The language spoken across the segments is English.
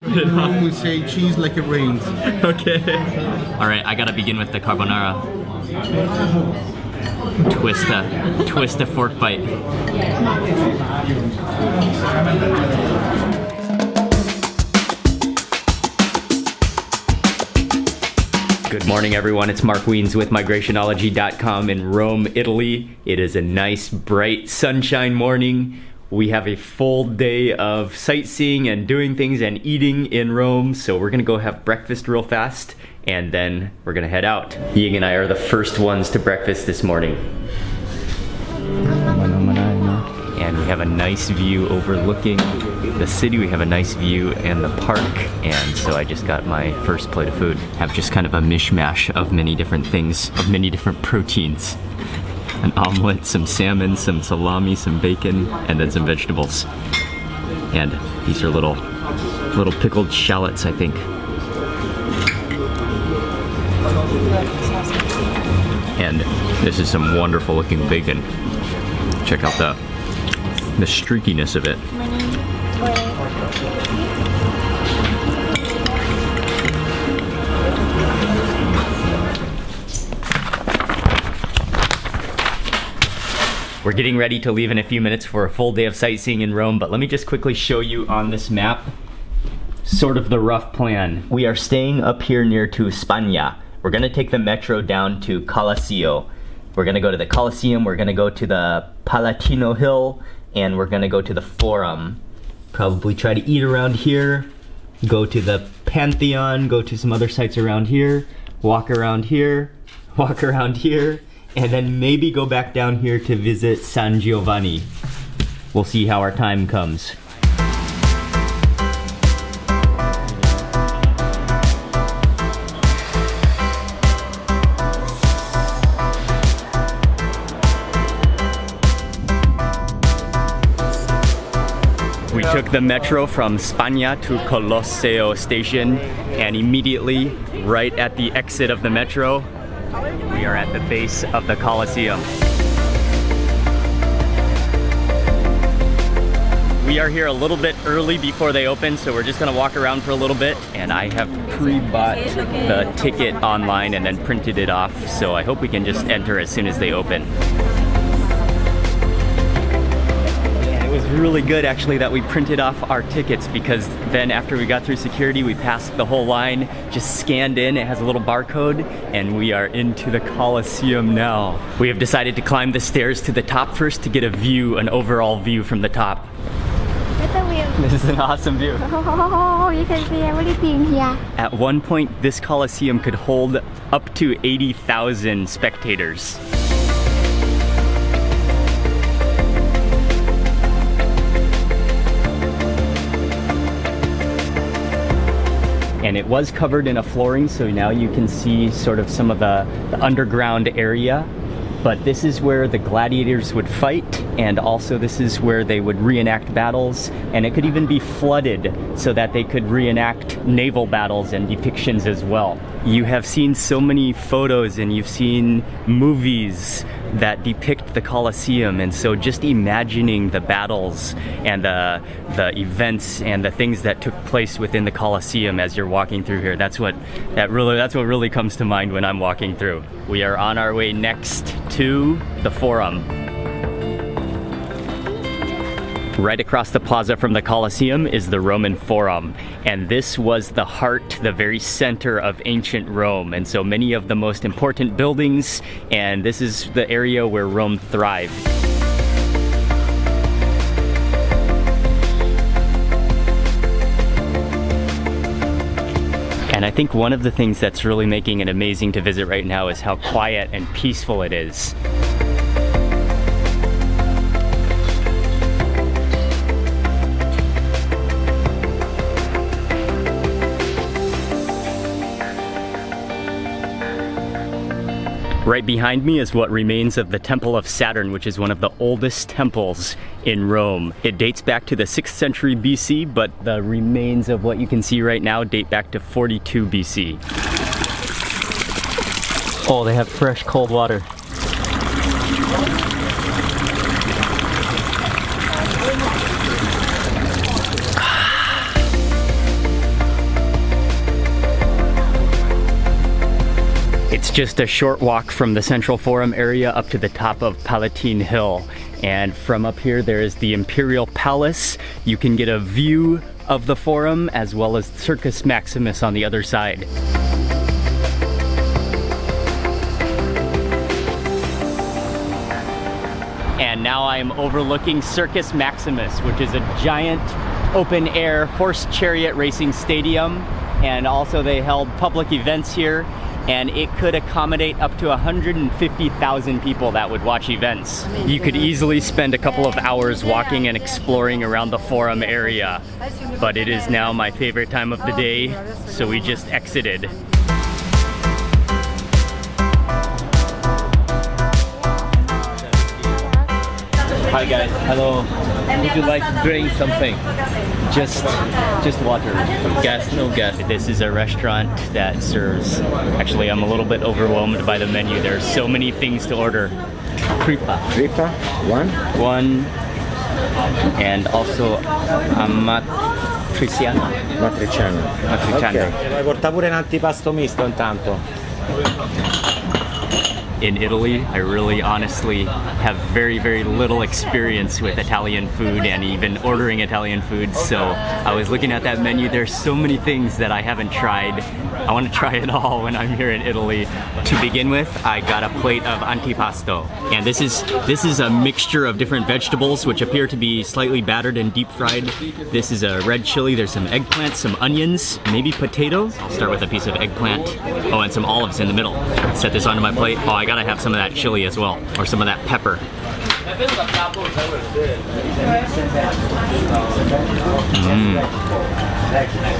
In Rome we say cheese like it rains. Okay. Alright, I gotta begin with the carbonara. Twist a fork bite. Good morning, everyone. It's Mark Wiens with migrationology.com in Rome, Italy. It is a nice, bright, sunshine morning. We have a full day of sightseeing and doing things and eating in Rome, so we're gonna go have breakfast real fast, and then we're gonna head out. Ying and I are the first ones to breakfast this morning. And we have a nice view overlooking the city. We have a nice view and the park, and so I just got my first plate of food. Have just kind of a mishmash of many different things, of many different proteins. An omelet, some salmon, some salami, some bacon, and then some vegetables. And these are little pickled shallots, I think. And this is some wonderful looking bacon. Check out the streakiness of it. We're getting ready to leave in a few minutes for a full day of sightseeing in Rome, but let me just quickly show you on this map sort of the rough plan. We are staying up here near to Spagna. We're gonna take the metro down to Colosseum. We're gonna go to the Colosseum, we're gonna go to the Palatine Hill, and we're gonna go to the Forum. Probably try to eat around here, go to the Pantheon, go to some other sites around here, walk around here, and then maybe go back down here to visit San Giovanni. We'll see how our time comes. We took the metro from Spagna to Colosseum station, and immediately, right at the exit of the metro, we are at the base of the Colosseum. We are here a little bit early before they open, so we're just gonna walk around for a little bit, and I have pre-bought the ticket online and then printed it off, so I hope we can just enter as soon as they open. It was really good actually that we printed off our tickets, because then after we got through security, we passed the whole line, just scanned in, it has a little barcode, and we are into the Colosseum now. We have decided to climb the stairs to the top first to get a view, an overall view from the top. This is an awesome view. Oh, you can see everything here. At one point, this Colosseum could hold up to 80,000 spectators. And it was covered in a flooring, so now you can see sort of some of the underground area. But this is where the gladiators would fight, and also this is where they would reenact battles, and it could even be flooded so that they could reenact naval battles and depictions as well. You have seen so many photos and you've seen movies that depict the Colosseum, and so just imagining the battles and the events and the things that took place within the Colosseum as you're walking through here, that's what really comes to mind when I'm walking through. We are on our way next to the Forum. Right across the plaza from the Colosseum is the Roman Forum, and this was the heart, the very center of ancient Rome, and so many of the most important buildings, and this is the area where Rome thrived. And I think one of the things that's really making it amazing to visit right now is how quiet and peaceful it is. Right behind me is what remains of the Temple of Saturn, which is one of the oldest temples in Rome. It dates back to the 6th century BC, but the remains of what you can see right now date back to 42 BC. Oh, they have fresh cold water. It's just a short walk from the central Forum area up to the top of Palatine Hill. And from up here, there is the Imperial Palace. You can get a view of the Forum as well as Circus Maximus on the other side. And now I am overlooking Circus Maximus, which is a giant open-air horse chariot racing stadium. And also they held public events here, and it could accommodate up to 150,000 people that would watch events. You could easily spend a couple of hours walking and exploring around the Forum area, but it is now my favorite time of the day, so we just exited. Hi guys. Hello. Would you like to drink something? Just water. Gas, no gas. This is a restaurant that serves, actually I'm a little bit overwhelmed by the menu. There's so many things to order. Trippa. Trippa? One? And also Amatriciana. Amatriciana. Okay. Porta pure un antipasto misto intanto. In Italy, I really honestly have very, very little experience with Italian food and even ordering Italian food, so I was looking at that menu. There's so many things that I haven't tried. I want to try it all when I'm here in Italy. To begin with, I got a plate of antipasto, and this is a mixture of different vegetables which appear to be slightly battered and deep fried. This is a red chili, there's some eggplant, some onions, maybe potatoes. I'll start with a piece of eggplant. Oh, and some olives in the middle. Set this onto my plate. Oh, I gotta have some of that chili as well, or some of that pepper.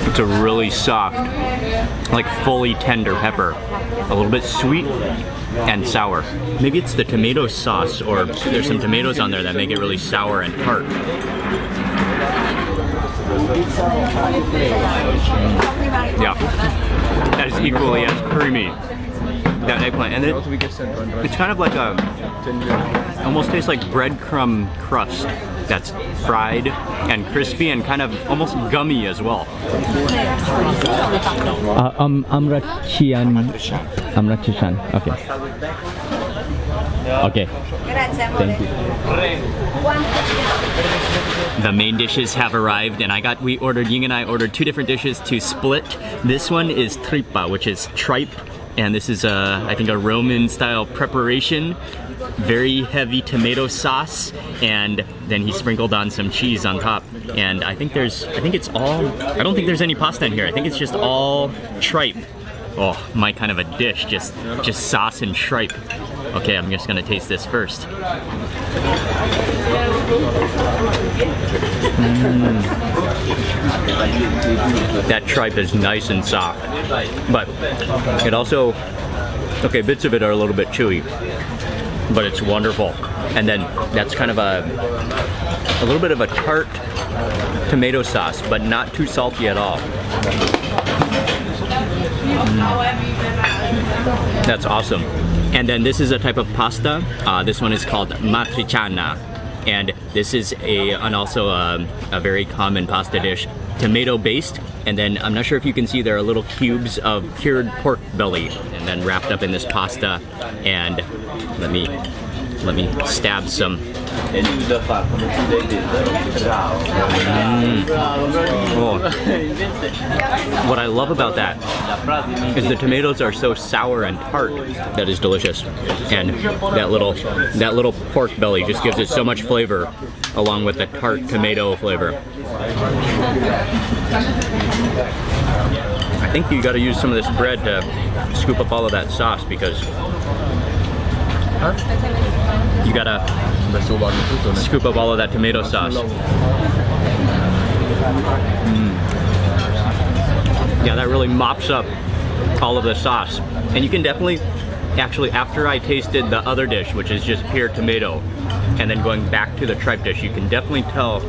It's a really soft, like fully tender pepper. A little bit sweet and sour. Maybe it's the tomato sauce, or there's some tomatoes on there that make it really sour and tart. Yeah, that is equally as creamy. That eggplant, and it's kind of like almost tastes like breadcrumb crust that's fried and crispy and kind of almost gummy as well. Amatriciana. Okay. Thank you. The main dishes have arrived, and Ying and I ordered two different dishes to split. This one is trippa, which is tripe. And this is I think a Roman style preparation, very heavy tomato sauce, and then he sprinkled on some cheese on top. And I don't think there's any pasta in here. I think it's just all tripe. Oh, my kind of a dish, just sauce and tripe. Okay, I'm just gonna taste this first. That tripe is nice and soft, but it also, okay, bits of it are a little bit chewy, but it's wonderful. And then that's kind of a little bit of a tart tomato sauce, but not too salty at all. That's awesome. And then this is a type of pasta. This one is called Amatriciana, and this is also a very common pasta dish, tomato based. And then I'm not sure if you can see there are little cubes of cured pork belly, and then wrapped up in this pasta. And let me stab some. Oh. What I love about that is the tomatoes are so sour and tart. That is delicious, and that little pork belly just gives it so much flavor, along with the tart tomato flavor. I think you got to use some of this bread to scoop up all of that sauce, because you gotta scoop up all of that tomato sauce. Yeah, that really mops up all of the sauce. And you can definitely, actually, after I tasted the other dish, which is just pure tomato, and then going back to the tripe dish, you can definitely tell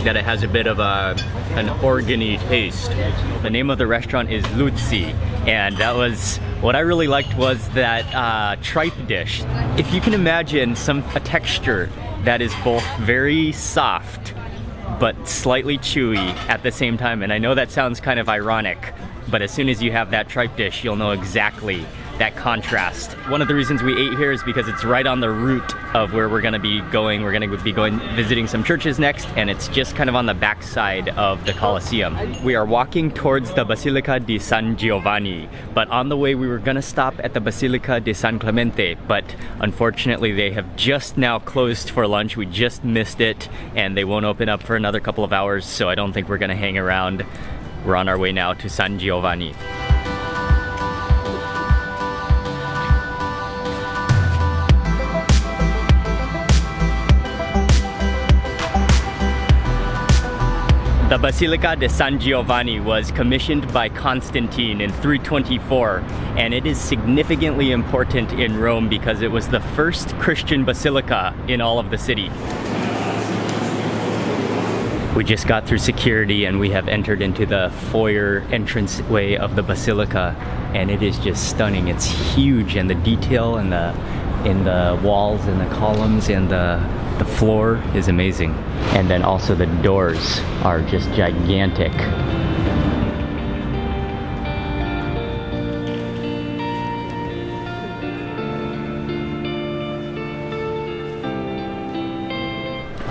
that it has a bit of an organy taste. The name of the restaurant is Luzzi, and that was, what I really liked was that tripe dish. If you can imagine a texture that is both very soft but slightly chewy at the same time, and I know that sounds kind of ironic, but as soon as you have that tripe dish, you'll know exactly that contrast. One of the reasons we ate here is because it's right on the route of where we're gonna be going. We're gonna be going visiting some churches next, and it's just kind of on the backside of the Colosseum. We are walking towards the Basilica di San Giovanni, but on the way we were gonna stop at the Basilica di San Clemente, but unfortunately they have just now closed for lunch. We just missed it, and they won't open up for another couple of hours, so I don't think we're gonna hang around. We're on our way now to San Giovanni. The Basilica di San Giovanni was commissioned by Constantine in 324, and it is significantly important in Rome because it was the first Christian basilica in all of the city. We just got through security and we have entered into the foyer entranceway of the basilica, and it is just stunning. It's huge, and the detail in the walls and the columns and the floor is amazing. And then also the doors are just gigantic.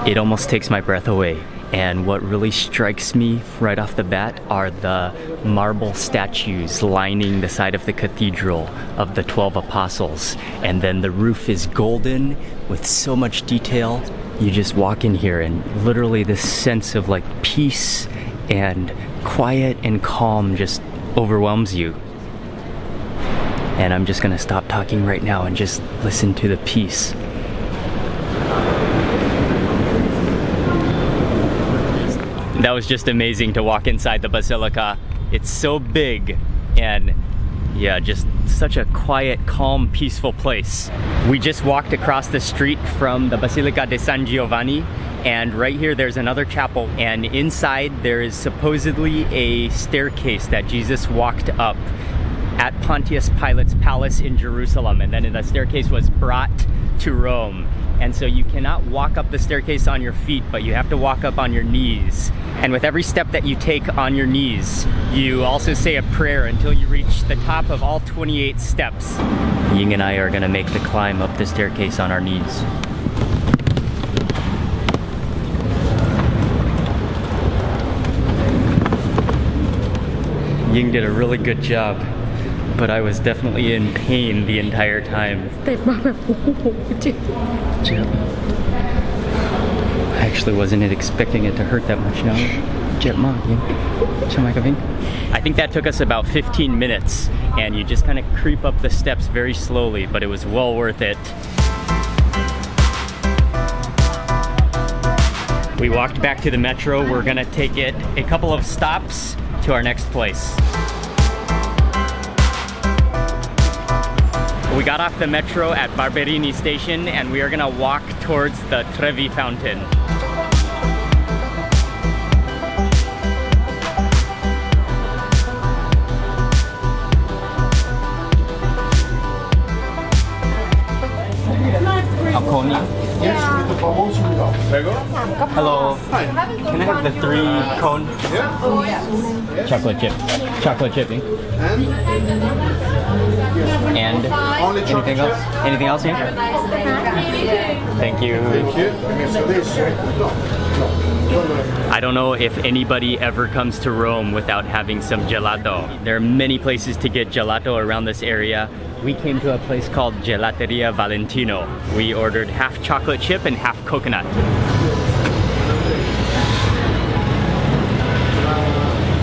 It almost takes my breath away. And what really strikes me right off the bat are the marble statues lining the side of the cathedral of the 12 apostles. And then the roof is golden with so much detail. You just walk in here and literally this sense of like peace and quiet and calm just overwhelms you. And I'm just gonna stop talking right now and just listen to the peace. That was just amazing to walk inside the basilica. It's so big, and yeah, just such a quiet, calm, peaceful place. We just walked across the street from the Basilica di San Giovanni, and right here there's another chapel, and inside there is supposedly a staircase that Jesus walked up at Pontius Pilate's palace in Jerusalem, and then the staircase was brought to Rome. And so you cannot walk up the staircase on your feet, but you have to walk up on your knees. And with every step that you take on your knees, you also say a prayer until you reach the top of all 28 steps. Ying and I are gonna make the climb up the staircase on our knees. Ying did a really good job, but I was definitely in pain the entire time. I actually wasn't expecting it to hurt that much now. I think that took us about 15 minutes, and you just kind of creep up the steps very slowly, but it was well worth it. We walked back to the metro. We're gonna take it a couple of stops to our next place. We got off the metro at Barberini station, and we are gonna walk towards the Trevi Fountain. Alconi? Hello. Can I have the 3 cone? Chocolate chip. Chocolate chipping. And anything else? Anything else here? Thank you. I don't know if anybody ever comes to Rome without having some gelato. There are many places to get gelato around this area. We came to a place called Gelateria Valentino. We ordered half chocolate chip and half coconut.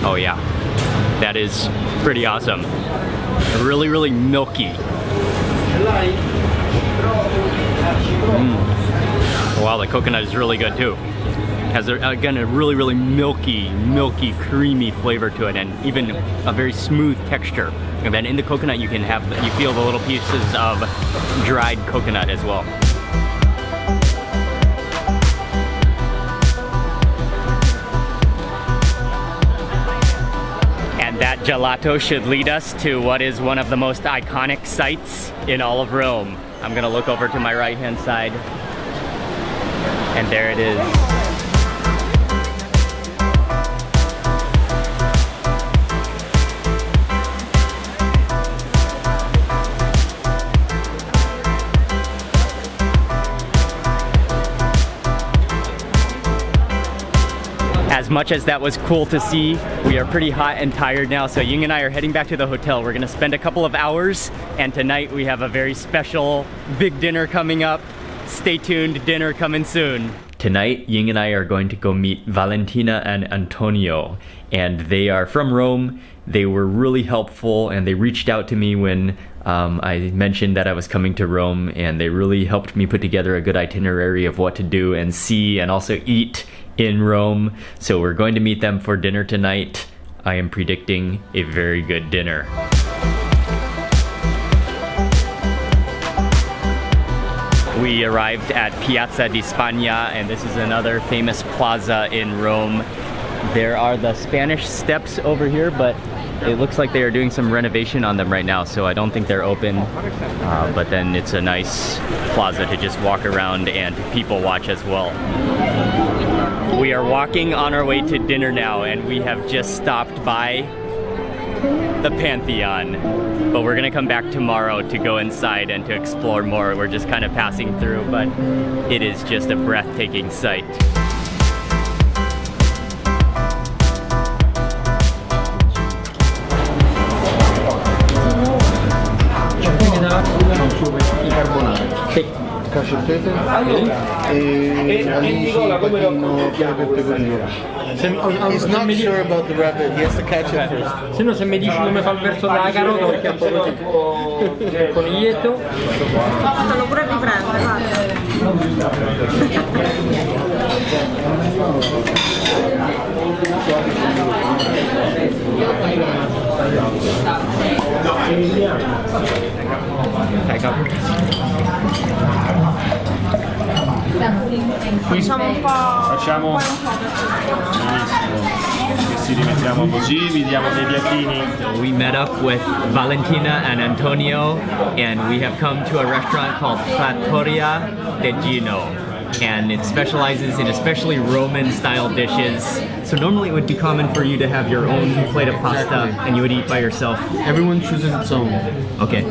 Oh yeah, that is pretty awesome. Really, really milky. Wow, the coconut is really good too. Has again a really, really milky, creamy flavor to it, and even a very smooth texture. And then in the coconut, you feel the little pieces of dried coconut as well. And that gelato should lead us to what is one of the most iconic sites in all of Rome. I'm gonna look over to my right-hand side, and there it is. as much as that was cool to see, we are pretty hot and tired now, so Ying and I are heading back to the hotel. We're gonna spend a couple of hours, and tonight we have a very special big dinner coming up. Stay tuned, dinner coming soon. Tonight, Ying and I are going to go meet Valentina and Antonio, and they are from Rome. They were really helpful, and they reached out to me when I mentioned that I was coming to Rome, and they really helped me put together a good itinerary of what to do and see and also eat in Rome. So we're going to meet them for dinner tonight. I am predicting a very good dinner. We arrived at Piazza di Spagna, and this is another famous plaza in Rome. There are the Spanish steps over here, but it looks like they are doing some renovation on them right now, so I don't think they're open. But then it's a nice plaza to just walk around and people watch as well. We are walking on our way to dinner now, and we have just stopped by the Pantheon, but we're gonna come back tomorrow to go inside and to explore more. We're just kind of passing through, but it is just a breathtaking sight. Cacio e pepe e alici, patino, pepe, pecorino. He's not sure about the rabbit, he has to catch it first. Se no, se mi dici come fa il verso della carota, perché è un po' così. Coniglietto. Possono pure riprendere, Facciamo un po'. Ci rimettiamo così, vi diamo dei piattini. We met up with Valentina and Antonio, and we have come to a restaurant called Trattoria Dal Gino, and it specializes in especially Roman style dishes. So normally it would be common for you to have your own plate of pasta and you would eat by yourself. Everyone chooses its own. Okay,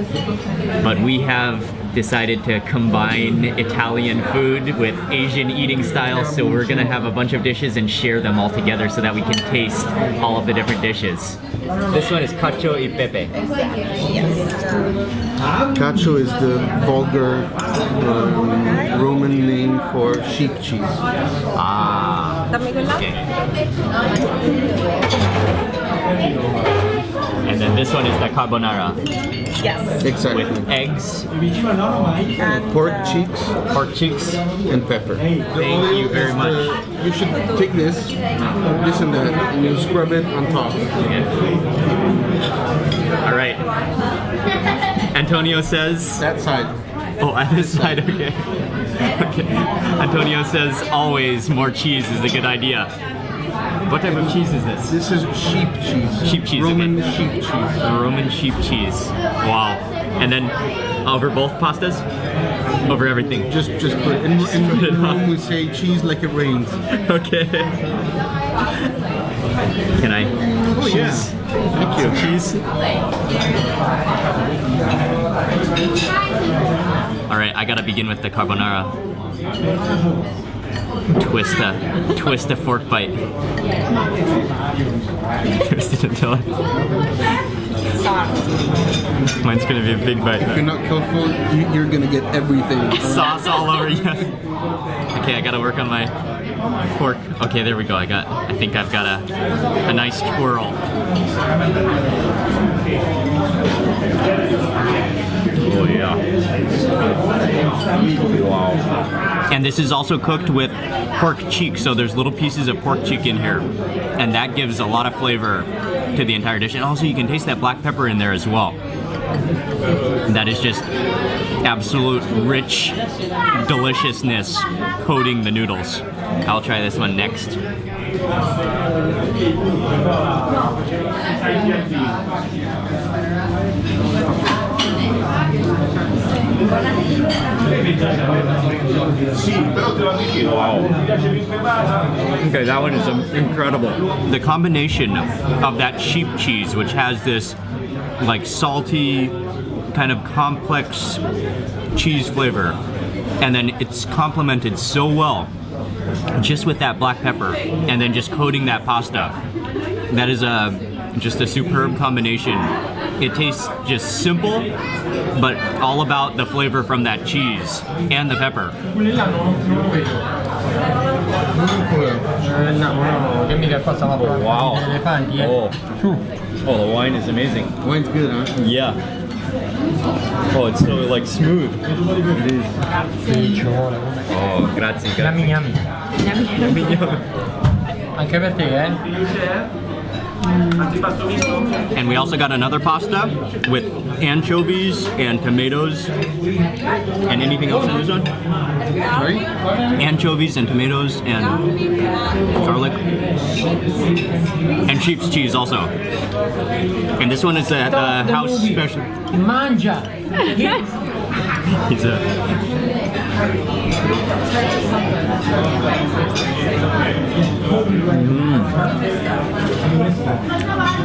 but we have decided to combine Italian food with Asian eating styles, so we're gonna have a bunch of dishes and share them all together so that we can taste all of the different dishes. This one is cacio e pepe. Cacio is the vulgar Roman name for sheep cheese. Ah, okay. And then this one is the carbonara. Yes. Exactly. With eggs, Pork cheeks, and pepper. Thank you very much. You should take this and that, and you scrub it on top. All right. Antonio says. That side. Oh, at this side, okay. Okay. Antonio says always more cheese is a good idea. What type of cheese is this? This is sheep cheese. Sheep cheese. Roman okay. sheep cheese. Roman sheep cheese. Wow. And then over both pastas? Over everything? Just put it. In Rome we say cheese like it rains. Okay. Can I? Oh cheese? Yeah. Thank you. Cheese? Alright, I gotta begin with the carbonara. Twist a fork bite. Twist it until mine's gonna be a big bite. If you're not careful, you're gonna get everything. Sauce all over you. Okay, I gotta work on my fork. Okay, there we go. I think I've got a nice twirl. Oh yeah. Wow. And this is also cooked with pork cheek, so there's little pieces of pork cheek in here, and that gives a lot of flavor to the entire dish. And also you can taste that black pepper in there as well. And that is just absolute rich deliciousness coating the noodles. I'll try this one next. Okay, that one is incredible. The combination of that sheep cheese, which has this like salty, kind of complex cheese flavor, and then it's complemented so well just with that black pepper and then just coating that pasta. That is just a superb combination. It tastes just simple, but all about the flavor from that cheese and the pepper. Wow. Oh, the wine is amazing. Wine's good, huh? Yeah. Oh, it's so like smooth. Oh, grazie, grazie. Yummy, yummy. Anche per te, eh? And we also got another pasta with anchovies and tomatoes. And anything else in this one? Sorry? Anchovies and tomatoes and garlic. And sheep's cheese also. And this one is the house special. Mangia! He's a...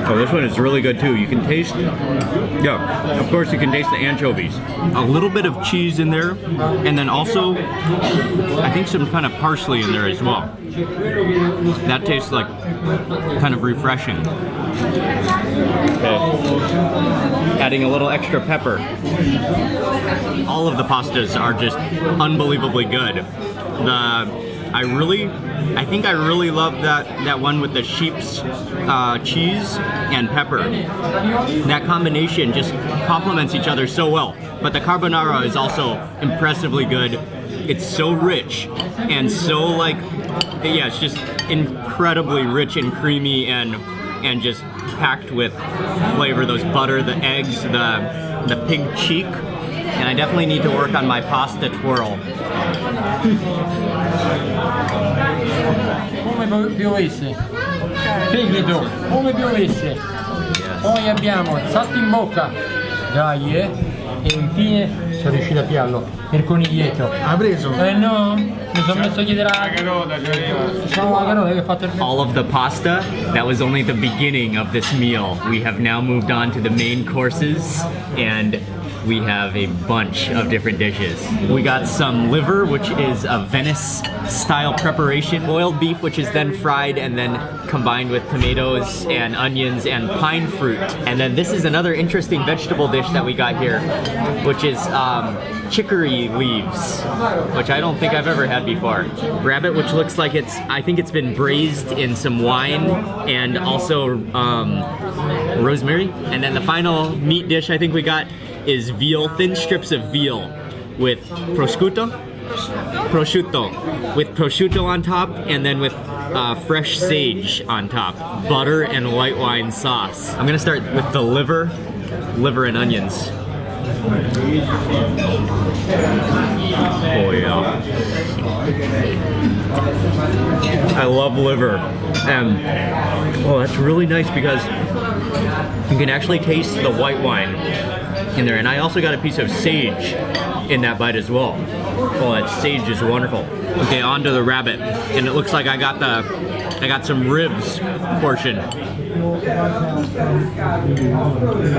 Oh, this one is really good too. You can taste, yeah, of course you can taste the anchovies. A little bit of cheese in there, and then also, I think some kind of parsley in there as well. That tastes like kind of refreshing. Okay. Adding a little extra pepper. All of the pastas are just unbelievably good. I think I really love that one with the sheep's cheese and pepper. That combination just complements each other so well. But the carbonara is also impressively good. It's so rich and so like, yeah, it's just incredibly rich and creamy and just packed with flavor. Those butter, the eggs, the pig cheek. And I definitely need to work on my pasta twirl. Come piovesse. Fegato, come piovesse. Poi abbiamo il salto in bocca. Dai, E infine sono riuscito a piarlo. Il coniglietto. Ha preso? No, mi sono messo a chiedere la carota. Diciamo la carota che ha fatto il All of the pasta, that was only the beginning of this meal. We have now moved on to the main courses, and we have a bunch of different dishes. We got some liver, which is a Venice style preparation. Boiled beef, which is then fried and then combined with tomatoes and onions and pine fruit. And then this is another interesting vegetable dish that we got here, which is chicory leaves, which I don't think I've ever had before. Rabbit, which looks like I think it's been braised in some wine and also rosemary. And then the final meat dish I think we got is veal, thin strips of veal with prosciutto on top, and then with fresh sage on top, butter and white wine sauce. I'm gonna start with the liver and onions. Oh yeah. I love liver. And oh, that's really nice because you can actually taste the white wine in there. And I also got a piece of sage in that bite as well. Oh, that sage is wonderful. Okay, on to the rabbit. And it looks like I got some ribs portion.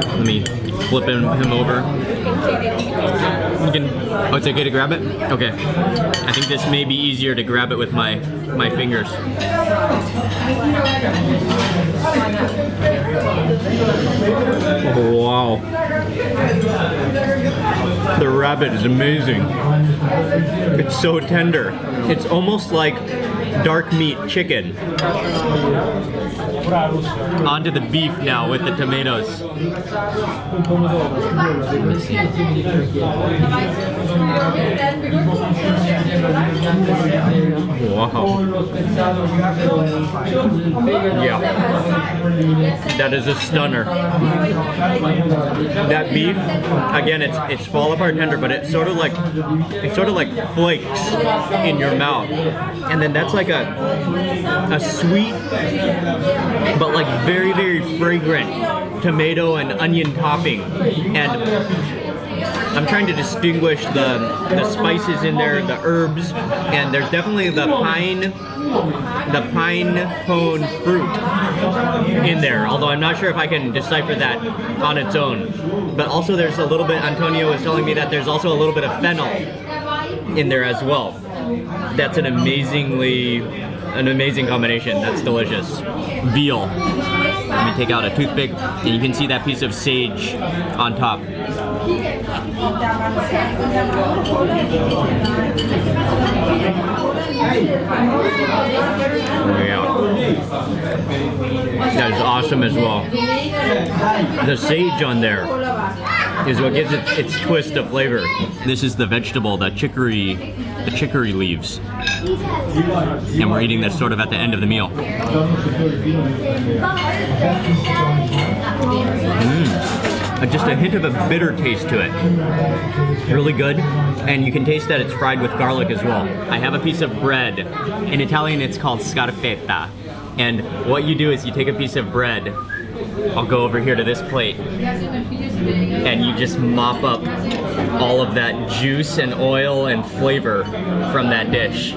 Let me flip him over. Oh, it's okay to grab it? Okay. I think this may be easier to grab it with my fingers. Oh, wow. The rabbit is amazing. It's so tender. It's almost like dark meat chicken. Onto the beef now with the tomatoes. Wow. Yeah. That is a stunner. That beef, again, it's fall apart tender, but it's sort of like flakes in your mouth. And then that's like a sweet but like very, very fragrant tomato and onion topping. And I'm trying to distinguish the spices in there, the herbs, and there's definitely the pine cone fruit in there, although I'm not sure if I can decipher that on its own. But also there's a little bit, Antonio was telling me that there's also a little bit of fennel in there as well. That's an amazing combination. That's delicious. Veal. Let me take out a toothpick, and you can see that piece of sage on top. Yeah. That is awesome as well. The sage on there is what gives it its twist of flavor. This is the vegetable, the chicory leaves. And we're eating this sort of at the end of the meal. Just a hint of a bitter taste to it. Really good. And you can taste that it's fried with garlic as well. I have a piece of bread. In Italian, it's called scarpetta. And what you do is you take a piece of bread. I'll go over here to this plate. And you just mop up all of that juice and oil and flavor from that dish.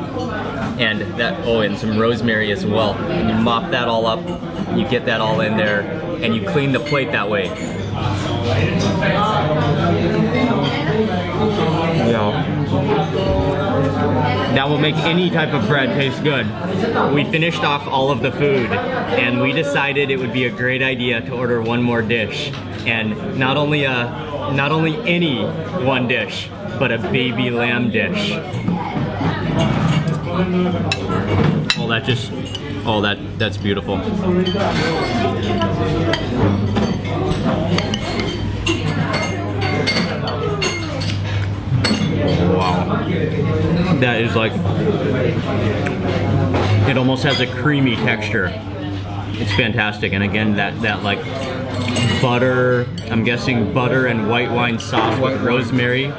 And and some rosemary as well. And you mop that all up. You get that all in there. And you clean the plate that way. Yeah. That will make any type of bread taste good. We finished off all of the food, and we decided it would be a great idea to order one more dish, and not only any one dish, but a baby lamb dish. That's beautiful. Wow. That is like, it almost has a creamy texture. It's fantastic. And again, that like butter, I'm guessing butter and white wine sauce with rosemary.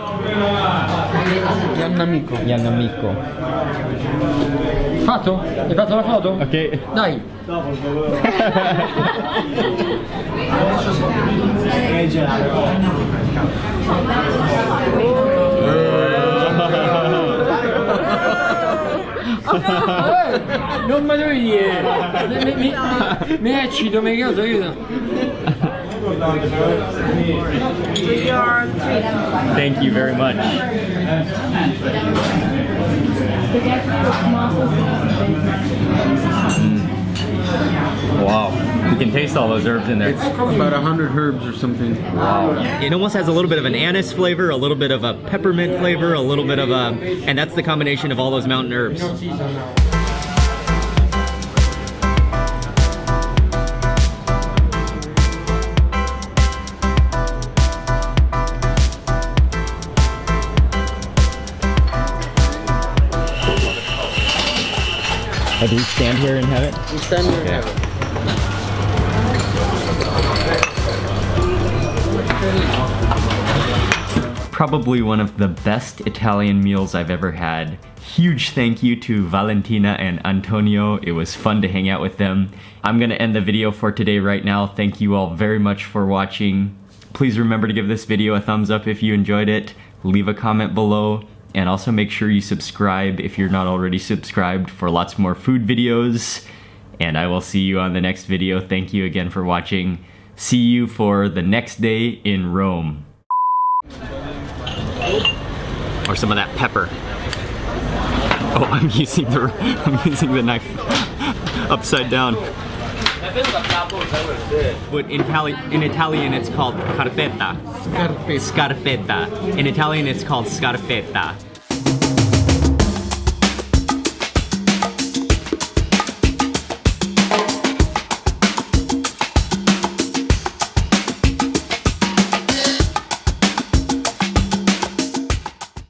Yannamico. Fatto? Hai fatto la foto? Ok. Dai. Non me lo dire. Mi eccito, mi caso io. Thank you very much. Wow. You can taste all those herbs in there. It's about 100 herbs or something. Wow. It almost has a little bit of an anise flavor, a little bit of a peppermint flavor, a little bit of a... And that's the combination of all those mountain herbs. Oh, do we stand here and have it? We stand here and have it. Probably one of the best Italian meals I've ever had. Huge thank you to Valentina and Antonio. It was fun to hang out with them. I'm gonna end the video for today right now. Thank you all very much for watching. Please remember to give this video a thumbs up if you enjoyed it. Leave a comment below. And also make sure you subscribe if you're not already subscribed for lots more food videos. And I will see you on the next video. Thank you again for watching. See you for the next day in Rome. Or some of that pepper. Oh, I'm using the knife upside down. But in Italian it's called carpetta. Scarpetta. In Italian it's called scarpetta.